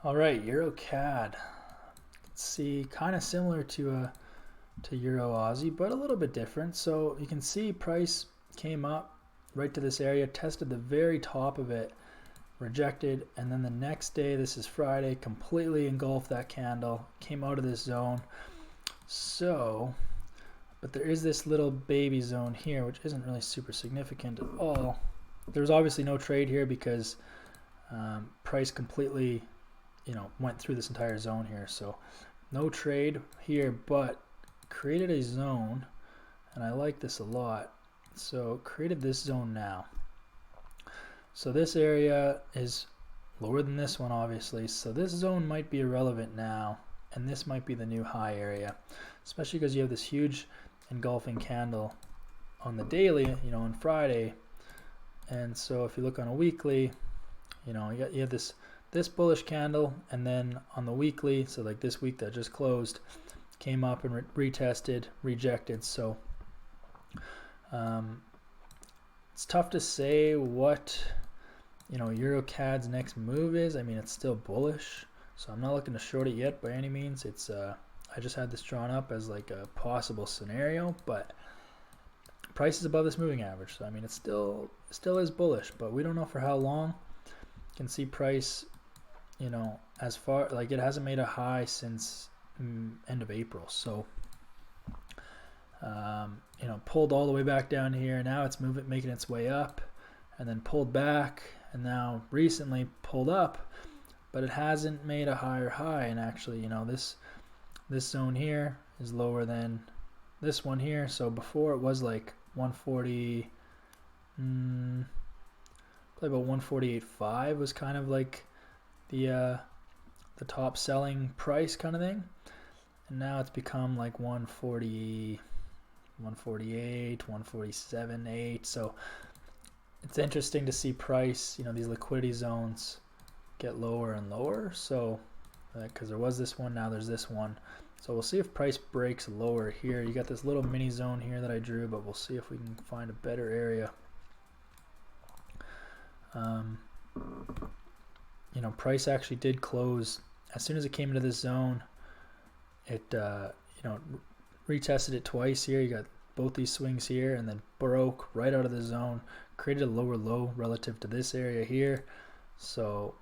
All right, Eurocad. Let's see, kind of similar to Euro Aussie, but a little bit different. So you can see price came up right to this area, tested the very top of it, rejected, and then the next day, this is Friday, completely engulfed that candle, came out of this zone. So, but there is this little baby zone here, which isn't really super significant at all. There's obviously no trade here because price completely, went through this entire zone here. So no trade here, but created a zone, and I like this a lot. So created this zone now. So this area is lower than this one, obviously. So this zone might be irrelevant now, and this might be the new high area, especially because you have this huge engulfing candle on the daily, on Friday. And so if you look on a weekly, you have this bullish candle, and then on the weekly, so like this week that just closed, came up and retested, rejected. So it's tough to say what Eurocad's next move is. I mean, it's still bullish, so I'm not looking to short it yet by any means. It's I just had this drawn up as like a possible scenario, but price is above this moving average, so I mean it still is bullish, but we don't know for how long. You can see price, as far like it hasn't made a high since end of April, so pulled all the way back down here. Now it's making its way up, and then pulled back, and now recently pulled up, but it hasn't made a higher high. And actually, this zone here is lower than this one here. So before it was like 140, probably about 148.5 was kind of like the top selling price kind of thing, and now it's become like 140, 148, 147.8. So it's interesting to see price, these liquidity zones get lower and lower. So because there was this one, now there's this one. So we'll see if price breaks lower here. You got this little mini zone here that I drew, but we'll see if we can find a better area. Price actually did close as soon as it came into this zone. It retested it twice here. You got both these swings here, and then broke right out of the zone, created a lower low relative to this area here. So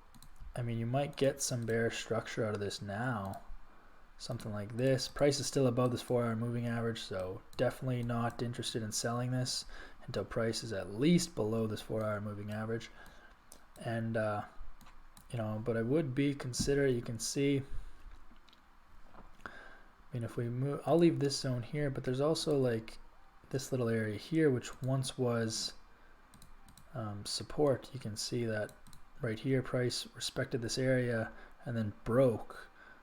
I mean, you might get some bearish structure out of this now, something like this. Price is still above this 4-hour moving average, so definitely not interested in selling this until price is at least below this 4-hour moving average. And but I would be consider, you can see, I mean, if we move, I'll leave this zone here, but there's also like this little area here which once was support. You can see that right here price respected this area and then broke.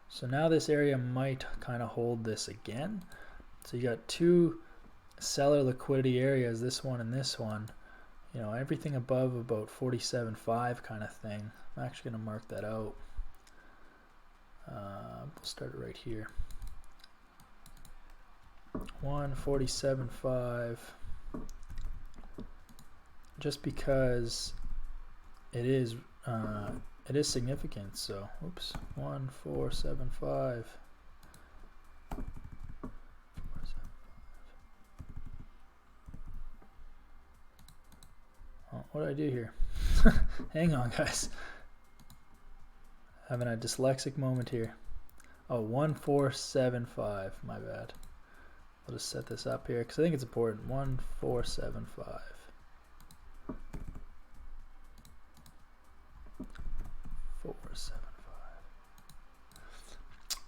So now this area might kind of hold this again. So you got two seller liquidity areas, this one and this one. Everything above about 47.5 kind of thing. I'm actually going to mark that out. We'll start it right here. 147.5. Just because it is significant. So, oops, 147.5. Oh, what did I do here? Hang on, guys. Having a dyslexic moment here. Oh, 147.5. My bad. I'll just set this up here because I think it's important. 147.5.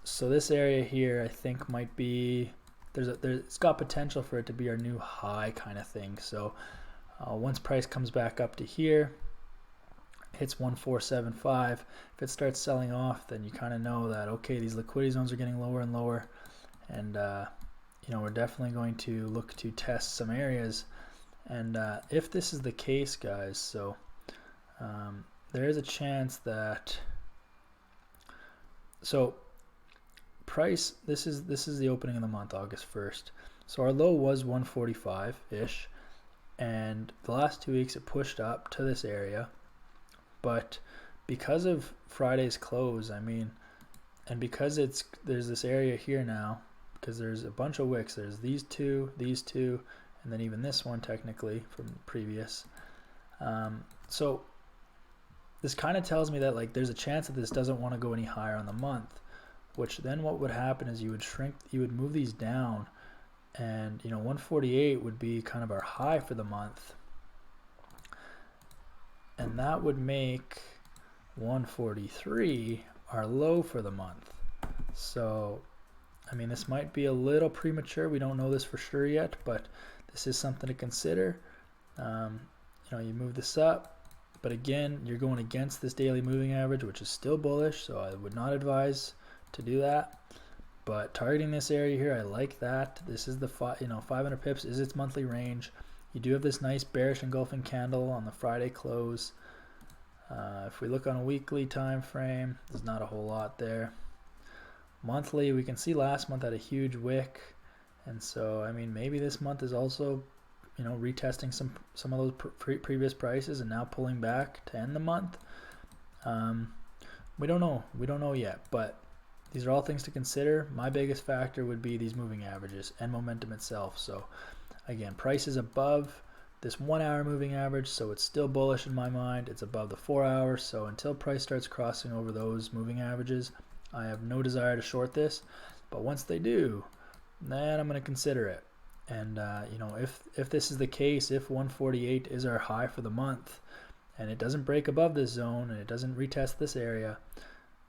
So this area here, I think, might be it's got potential for it to be our new high kind of thing. So once price comes back up to here, hits 147.5, if it starts selling off, then you kind of know that, okay, these liquidity zones are getting lower and lower, and we're definitely going to look to test some areas. And if this is the case, guys, so there is a chance that, so price, this is the opening of the month, August 1st. So our low was 145-ish, and the last 2 weeks it pushed up to this area, but because of Friday's close, I mean, and because there's this area here now, because there's a bunch of wicks. There's these two, and then even this one technically from the previous. So this kind of tells me that like there's a chance that this doesn't want to go any higher on the month, which then what would happen is you would move these down, and 148 would be kind of our high for the month, and that would make 143 our low for the month. So I mean, this might be a little premature. We don't know this for sure yet, but this is something to consider. You move this up, but again, you're going against this daily moving average, which is still bullish, so I would not advise to do that. But targeting this area here, I like that. This is the 500 pips is its monthly range. You do have this nice bearish engulfing candle on the Friday close. If we look on a weekly time frame, there's not a whole lot there. Monthly, we can see last month had a huge wick, and so I mean maybe this month is also retesting some of those previous prices and now pulling back to end the month. We don't know yet, but these are all things to consider. My biggest factor would be these moving averages and momentum itself. So again, price is above this 1 hour moving average, so it's still bullish in my mind. It's above the 4 hours, so until price starts crossing over those moving averages, I have no desire to short this. But once they do, then I'm going to consider it. And if this is the case, if 148 is our high for the month and it doesn't break above this zone and it doesn't retest this area,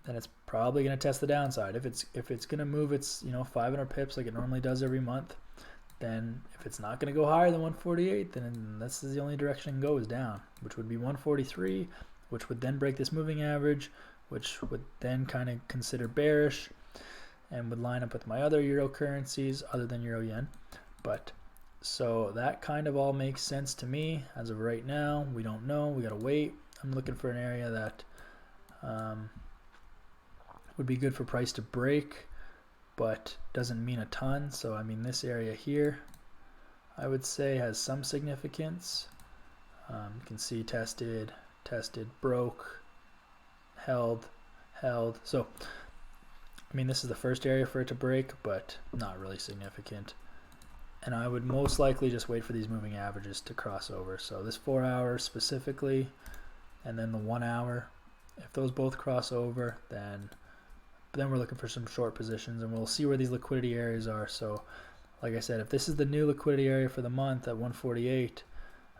then it's probably going to test the downside. If it's going to move its 500 pips like it normally does every month, then if it's not going to go higher than 148, then this is the only direction it can go, is down, which would be 143, which would then break this moving average, which would then kind of consider bearish and would line up with my other euro currencies other than euro yen. But so that kind of all makes sense to me. As of right now, we don't know. We got to wait. I'm looking for an area that would be good for price to break, but doesn't mean a ton. So I mean, this area here, I would say has some significance. You can see tested, broke, held. So I mean, this is the first area for it to break, but not really significant. And I would most likely just wait for these moving averages to cross over. So this 4 hours specifically, and then the 1 hour, if those both cross over, then we're looking for some short positions, and we'll see where these liquidity areas are. So like I said, if this is the new liquidity area for the month at 148,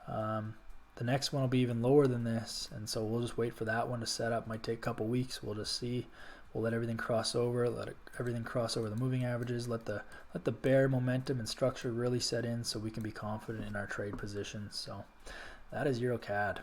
the next one will be even lower than this, and so we'll just wait for that one to set up. Might take a couple weeks. We'll just see. We'll let everything cross over, everything cross over the moving averages, let the bear momentum and structure really set in so we can be confident in our trade positions. So that is Eurocad.